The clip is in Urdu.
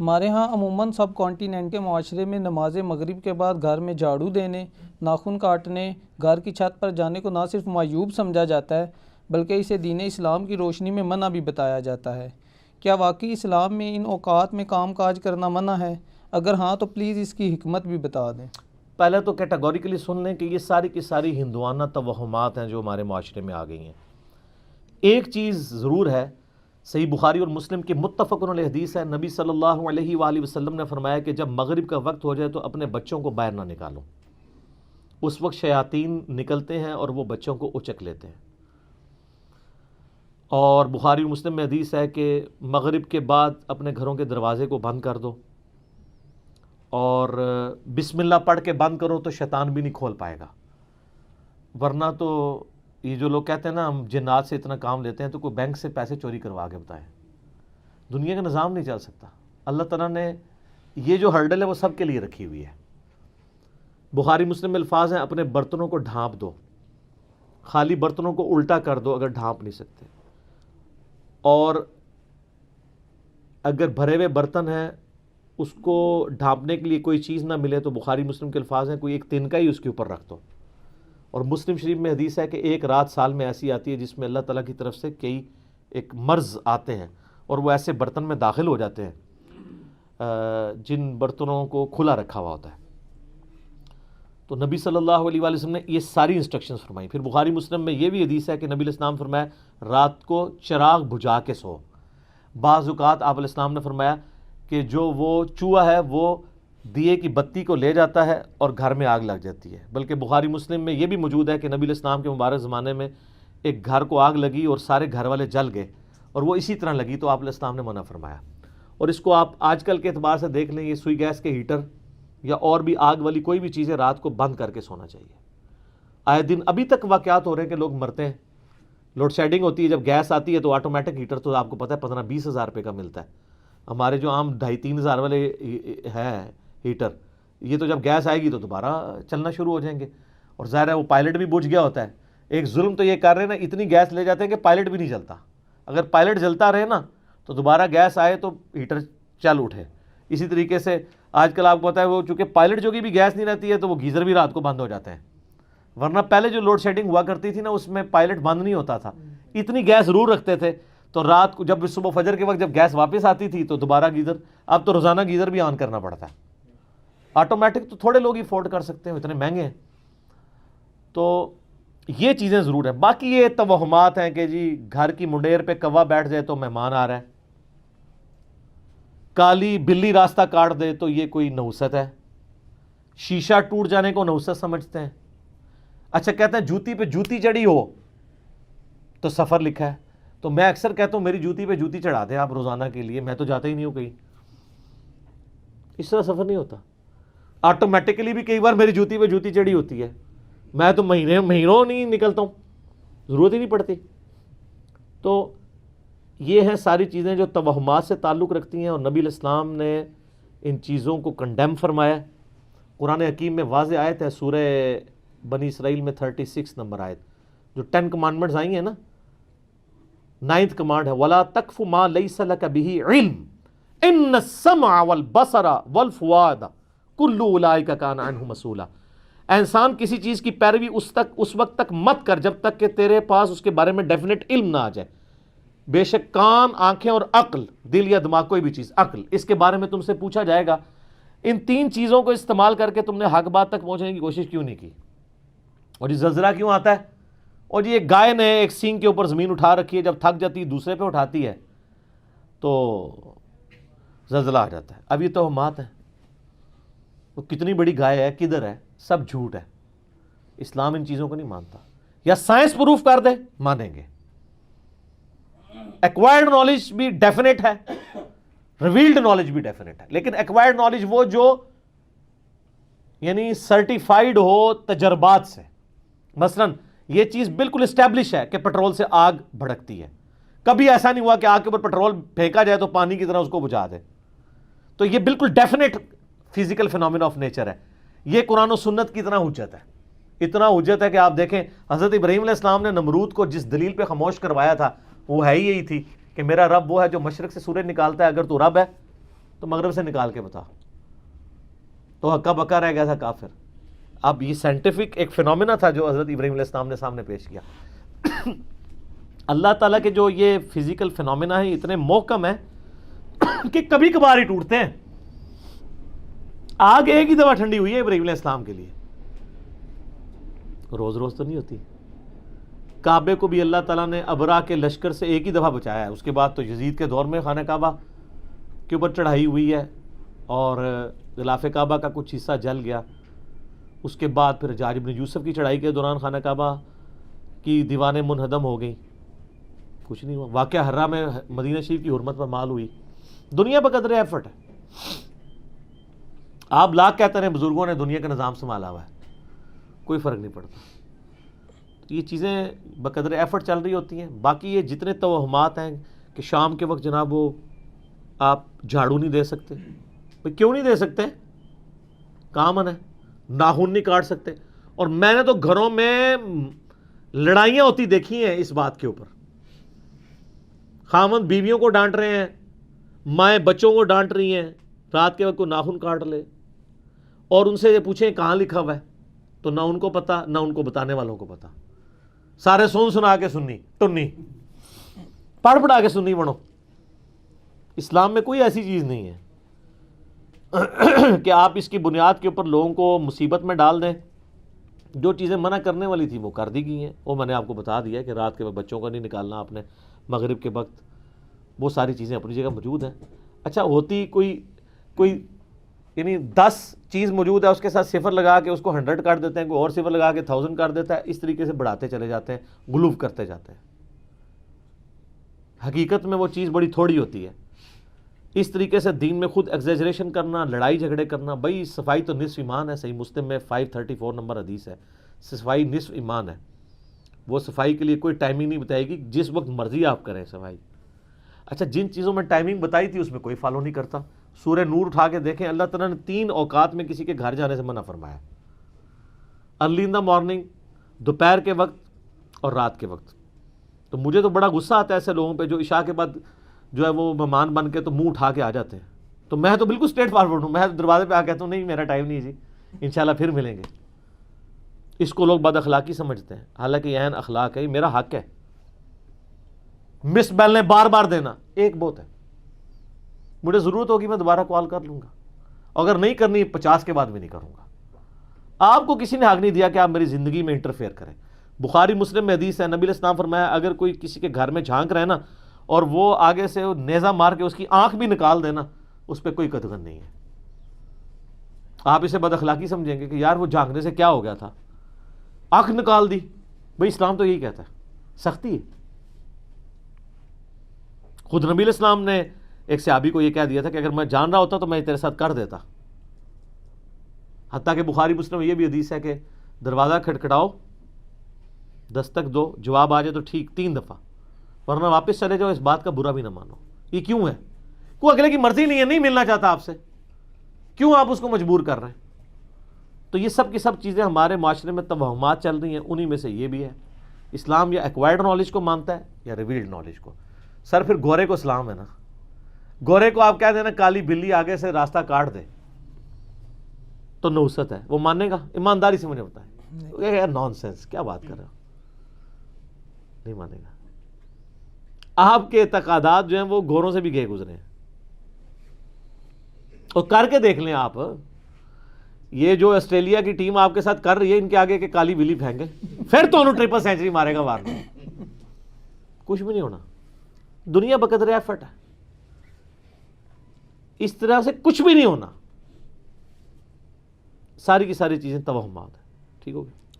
ہمارے ہاں عموماً سب کانٹیننٹ کے معاشرے میں نماز مغرب کے بعد گھر میں جھاڑو دینے، ناخن کاٹنے، گھر کی چھت پر جانے کو نہ صرف معیوب سمجھا جاتا ہے بلکہ اسے دین اسلام کی روشنی میں منع بھی بتایا جاتا ہے۔ کیا واقعی اسلام میں ان اوقات میں کام کاج کرنا منع ہے؟ اگر ہاں تو پلیز اس کی حکمت بھی بتا دیں۔ پہلے تو کیٹیگوریکلی سن لیں کہ یہ ساری کی ساری ہندوانہ توہمات ہیں جو ہمارے معاشرے میں آ گئی ہیں۔ ایک چیز ضرور ہے، صحیح بخاری اور مسلم کی متفق علیہ حدیث ہے، نبی صلی اللہ علیہ وآلہ وسلم نے فرمایا کہ جب مغرب کا وقت ہو جائے تو اپنے بچوں کو باہر نہ نکالو۔ اس وقت شیاطین نکلتے ہیں اور وہ بچوں کو اچک لیتے ہیں۔ اور بخاری اور مسلم میں حدیث ہے کہ مغرب کے بعد اپنے گھروں کے دروازے کو بند کر دو، اور بسم اللہ پڑھ کے بند کرو تو شیطان بھی نہیں کھول پائے گا، ورنہ تو یہ جو لوگ کہتے ہیں نا ہم جنات سے اتنا کام لیتے ہیں، تو کوئی بینک سے پیسے چوری کروا کے بتائیں، دنیا کا نظام نہیں چل سکتا۔ اللہ تعالیٰ نے یہ جو ہرڈل ہے وہ سب کے لیے رکھی ہوئی ہے۔ بخاری مسلم میں الفاظ ہیں، اپنے برتنوں کو ڈھانپ دو، خالی برتنوں کو الٹا کر دو اگر ڈھانپ نہیں سکتے، اور اگر بھرے ہوئے برتن ہیں اس کو ڈھانپنے کے لیے کوئی چیز نہ ملے تو بخاری مسلم کے الفاظ ہیں کوئی ایک تنکا ہی اس کے اوپر رکھ دو۔ اور مسلم شریف میں حدیث ہے کہ ایک رات سال میں ایسی آتی ہے جس میں اللہ تعالیٰ کی طرف سے کئی ایک مرض آتے ہیں اور وہ ایسے برتن میں داخل ہو جاتے ہیں جن برتنوں کو کھلا رکھا ہوا ہوتا ہے۔ تو نبی صلی اللہ علیہ وآلہ وسلم نے یہ ساری انسٹرکشنز فرمائی۔ پھر بخاری مسلم میں یہ بھی حدیث ہے کہ نبی علیہ السلام فرمایا رات کو چراغ بجھا کے سو۔ بعض اوقات آپ علیہ السلام نے فرمایا کہ جو وہ چوہا ہے وہ دیے کی بتی کو لے جاتا ہے اور گھر میں آگ لگ جاتی ہے۔ بلکہ بخاری مسلم میں یہ بھی موجود ہے کہ نبی علیہ السلام کے مبارک زمانے میں ایک گھر کو آگ لگی اور سارے گھر والے جل گئے، اور وہ اسی طرح لگی تو آپ علیہ السلام نے منع فرمایا۔ اور اس کو آپ آج کل کے اعتبار سے دیکھ لیں، یہ سوئی گیس کے ہیٹر یا اور بھی آگ والی کوئی بھی چیزیں رات کو بند کر کے سونا چاہیے۔ آئے دن ابھی تک واقعات ہو رہے ہیں کہ لوگ مرتے ہیں۔ لوڈ شیڈنگ ہوتی ہے، جب گیس آتی ہے تو آٹومیٹک ہیٹر تو آپ کو پتہ ہے 15-20 ہزار روپے کا ملتا ہے۔ ہمارے جو عام 2,5-3 ہزار والے ہیں ہیٹر، یہ تو جب گیس آئے گی تو دوبارہ چلنا شروع ہو جائیں گے، اور ظاہر ہے وہ پائلٹ بھی بجھ گیا ہوتا ہے۔ ایک ظلم تو یہ کر رہے ہیں نا، اتنی گیس لے جاتے ہیں کہ پائلٹ بھی نہیں چلتا۔ اگر پائلٹ جلتا رہے نا تو دوبارہ گیس آئے تو ہیٹر چل اٹھے۔ اسی طریقے سے آج کل آپ کو پتا ہے وہ چونکہ پائلٹ جو کی بھی گیس نہیں رہتی ہے تو وہ گیزر بھی رات کو بند ہو جاتے ہیں، ورنہ پہلے جو لوڈ شیڈنگ ہوا کرتی تھی نا اس میں پائلٹ بند نہیں ہوتا تھا، اتنی گیس ضرور رکھتے تھے، تو رات کو جب صبح فجر کے وقت جب گیس واپس آتی تھی تو دوبارہ گیزر، اب تو روزانہ گیزر بھی آن کرنا پڑتا ہے۔ آٹومیٹک تو تھوڑے لوگ ہی افورڈ کر سکتے ہیں، اتنے مہنگے ہیں۔ تو یہ چیزیں ضرور ہیں۔ باقی یہ توہمات ہیں کہ جی گھر کی منڈیر پہ کوا بیٹھ جائے تو مہمان آ رہا ہے، کالی بلی راستہ کاٹ دے تو یہ کوئی نحوست ہے، شیشہ ٹوٹ جانے کو نحوست سمجھتے ہیں۔ اچھا کہتے ہیں جوتی پہ جوتی چڑھی ہو تو سفر لکھا ہے، تو میں اکثر کہتا ہوں میری جوتی پہ جوتی چڑھا دیں آپ روزانہ کے لیے، میں تو جاتا ہی نہیں ہوں کہیں۔ اس طرح سفر نہیں ہوتا، آٹومیٹکلی بھی کئی بار میری جوتی پہ جوتی چڑھی ہوتی ہے، میں تو مہینوں نہیں نکلتا ہوں، ضرورت ہی نہیں پڑتی۔ تو یہ ہیں ساری چیزیں جو توہمات سے تعلق رکھتی ہیں، اور نبی علیہ السلام نے ان چیزوں کو کنڈیم فرمایا۔ قرآن حکیم میں واضح آیت ہے، سورہ بنی اسرائیل میں 36 نمبر آیت، جو 10 کمانڈمنٹس آئی ہیں نا، 9th کمانڈ ہے وَلَا تَقْفُ مَا لَيْسَ لَكَ بِهِ عِلْمٌ إِنَّ السَّمْعَ وَالْبَصَرَ وَالْفُؤَادَ كُلُّ أُولَٰئِكَ كَانَ عَنْهُ مسؤولا۔ اے انسان کسی چیز کی پیروی اس وقت تک مت کر جب تک کہ تیرے پاس اس کے بارے میں ڈیفینٹ علم نہ آ جائے۔ بے شک کان، آنکھیں اور عقل، دل یا دماغ کوئی بھی چیز، عقل، اس کے بارے میں تم سے پوچھا جائے گا۔ ان 3 چیزوں کو استعمال کر کے تم نے حق بات تک پہنچنے کی کوشش کیوں نہیں کی؟ اور یہ زلزلہ کیوں آتا ہے؟ اور یہ گائے نے ایک سینگ کے اوپر زمین اٹھا رکھی ہے، جب تھک جاتی ہے دوسرے پہ اٹھاتی ہے تو زلزلہ آ جاتا ہے۔ اب یہ توہمات ہیں، وہ کتنی بڑی گائے ہے، کدھر ہے، سب جھوٹ ہے۔ اسلام ان چیزوں کو نہیں مانتا، یا سائنس پروف کر دے مانیں گے۔ ایکوائرڈ نالج بھی ڈیفینیٹ ہے، ریویلڈ نالج بھی ڈیفینیٹ ہے، لیکن ایکوائرڈ نالج وہ جو یعنی سرٹیفائیڈ ہو تجربات سے۔ مثلا یہ چیز بالکل اسٹیبلش ہے کہ پیٹرول سے آگ بھڑکتی ہے، کبھی ایسا نہیں ہوا کہ آگ کے اوپر پیٹرول پھینکا جائے تو پانی کی طرح اس کو بجھا دے، تو یہ بالکل definite physical phenomena of nature ہے۔ یہ قرآن و سنت کی طرح حجت ہے، اتنا حجت ہے کہ آپ دیکھیں حضرت ابراہیم علیہ السلام نے نمرود کو جس دلیل پہ خاموش کروایا تھا وہ ہے ہی یہی تھی کہ میرا رب وہ ہے جو مشرق سے سورج نکالتا ہے، اگر تو رب ہے تو مغرب سے نکال کے بتا، تو ہکا بکا رہ گیا تھا کافر. اب یہ سائنٹیفک ایک فینومینا تھا جو حضرت ابراہیم علیہ السلام نے سامنے پیش کیا. اللہ تعالیٰ کے جو یہ فزیکل فینومینا ہیں اتنے محکم ہیں کہ کبھی کبھار ہی ٹوٹتے ہیں. آگ ایک ہی دفعہ ٹھنڈی ہوئی ہے ابراہیم علیہ السلام کے لیے، روز روز تو نہیں ہوتی. کعبے کو بھی اللہ تعالیٰ نے ابرا کے لشکر سے ایک ہی دفعہ بچایا ہے. اس کے بعد تو یزید کے دور میں خانہ کعبہ کے اوپر چڑھائی ہوئی ہے اور غلاف کعبہ کا کچھ حصہ جل گیا. اس کے بعد پھر حجاج بن یوسف کی چڑھائی کے دوران خانہ کعبہ کی دیوانیں منہدم ہو گئیں، کچھ نہیں ہوا. واقعہ حرہ میں مدینہ شریف کی حرمت پر مال ہوئی. دنیا بقدر ایفرٹ ہے. آپ لاکھ کہتے ہیں بزرگوں نے دنیا کا نظام سنبھالا ہوا ہے، کوئی فرق نہیں پڑتا. یہ چیزیں بقدر ایفرٹ چل رہی ہوتی ہیں. باقی یہ جتنے توہمات ہیں کہ شام کے وقت جناب وہ آپ جھاڑو نہیں دے سکتے، بھئی کیوں نہیں دے سکتے؟ کامن ہے. ناخن نہیں کاٹ سکتے. اور میں نے تو گھروں میں لڑائیاں ہوتی دیکھی ہیں اس بات کے اوپر. خاوند بیویوں کو ڈانٹ رہے ہیں، مائیں بچوں کو ڈانٹ رہی ہیں رات کے وقت کو ناخن کاٹ لے، اور ان سے یہ پوچھیں کہاں لکھا ہوا ہے تو نہ ان کو پتا نہ ان کو بتانے والوں کو پتا. سارے سنا کے سننی ٹنی پڑھ پڑھا کے سننی بنو. اسلام میں کوئی ایسی چیز نہیں ہے کہ آپ اس کی بنیاد کے اوپر لوگوں کو مصیبت میں ڈال دیں. جو چیزیں منع کرنے والی تھی وہ کر دی گئی ہیں. وہ میں نے آپ کو بتا دیا کہ رات کے وقت بچوں کو نہیں نکالنا آپ نے، مغرب کے وقت وہ ساری چیزیں اپنی جگہ موجود ہیں. اچھا ہوتی کوئی یعنی 10 چیز موجود ہے، اس کے ساتھ صفر لگا کے اس کو 100 کر دیتے ہیں، کوئی اور صفر لگا کے 1000 کر دیتا ہے. اس طریقے سے بڑھاتے چلے جاتے ہیں، غلوف کرتے جاتے ہیں. حقیقت میں وہ چیز بڑی تھوڑی ہوتی ہے. اس طریقے سے دین میں خود ایگزیجریشن کرنا، لڑائی جھگڑے کرنا. بھائی صفائی تو نصف ایمان ہے. صحیح مسلم میں 534 نمبر حدیث ہے، صفائی نصف ایمان ہے. وہ صفائی کے لیے کوئی ٹائمنگ نہیں بتائے گی، جس وقت مرضی آپ کریں صفائی. اچھا جن چیزوں میں ٹائمنگ بتائی تھی اس میں کوئی فالو نہیں کرتا. سورہ نور اٹھا کے دیکھیں، اللہ تعالیٰ نے 3 اوقات میں کسی کے گھر جانے سے منع فرمایا. ارلی ان دا مارننگ، دوپہر کے وقت اور رات کے وقت. تو مجھے تو بڑا غصہ آتا ہے ایسے لوگوں پہ جو عشاء کے بعد جو ہے وہ مہمان بن کے تو منہ اٹھا کے آ جاتے ہیں. تو میں تو بالکل اسٹریٹ فارورڈ ہوں. میں دروازے پہ آ کہتا ہوں نہیں میرا ٹائم نہیں جی، انشاءاللہ پھر ملیں گے. اس کو لوگ بد اخلاقی سمجھتے ہیں، حالانکہ یہ عین اخلاق ہے، یہ میرا حق ہے. مس بیل نے بار بار دینا ایک بہت ہے. مجھے ضرورت ہوگی میں دوبارہ کال کر لوں گا، اگر نہیں کرنی 50 کے بعد بھی نہیں کروں گا. آپ کو کسی نے حق نہیں دیا کہ آپ میری زندگی میں انٹرفیئر کریں. بخاری مسلم میں حدیث ہے، نبی علیہ السلام فرمایا اگر کوئی کسی کے گھر میں جھانک رہے نا اور وہ آگے سے نیزہ مار کے اس کی آنکھ بھی نکال دینا، اس پہ کوئی قدغن نہیں ہے. آپ اسے بد اخلاقی سمجھیں گے کہ یار وہ جھانکنے سے کیا ہو گیا تھا، آنکھ نکال دی. بھئی اسلام تو یہی کہتا ہے، سختی ہے. خود نبی علیہ السلام نے ایک صحابی کو یہ کہہ دیا تھا کہ اگر میں جان رہا ہوتا تو میں تیرے ساتھ کر دیتا. حتیٰ کہ بخاری مسلم میں یہ بھی حدیث ہے کہ دروازہ کھٹکھٹاؤ، دستک دو، جواب آ جائے تو ٹھیک 3 دفعہ، ورنہ واپس چلے جاؤ، اس بات کا برا بھی نہ مانو. یہ کیوں ہے؟ کوئی اگلے کی مرضی نہیں ہے، نہیں ملنا چاہتا آپ سے، کیوں آپ اس کو مجبور کر رہے ہیں؟ تو یہ سب کی سب چیزیں ہمارے معاشرے میں توہمات چل رہی ہیں. انہی میں سے یہ بھی ہے. اسلام یا ایکوائرڈ نالج کو مانتا ہے یا ریویلڈ نالج کو. سر پھر گورے کو اسلام ہے نا. گورے کو آپ کہہ دینا کالی بلی آگے سے راستہ کاٹ دے تو نحوست ہے، وہ مانے گا؟ ایمانداری سے مجھے بتائیں. نان سینس، کیا بات کر رہے ہو؟ نہیں مانے گا. آپ کے اعتقادات جو ہیں وہ گوروں سے بھی گئے گزرے ہیں. اور کر کے دیکھ لیں آپ، یہ جو آسٹریلیا کی ٹیم آپ کے ساتھ کر رہی ہے، ان کے آگے کہ کالی بلی پھینکے پھر تو انہوں 3 سینچری مارے گا وارنا. کچھ بھی نہیں ہونا. دنیا بقدر ایفرٹ ہے. اس طرح سے کچھ بھی نہیں ہونا. ساری کی ساری چیزیں توہمات ہیں. ٹھیک ہو گیا؟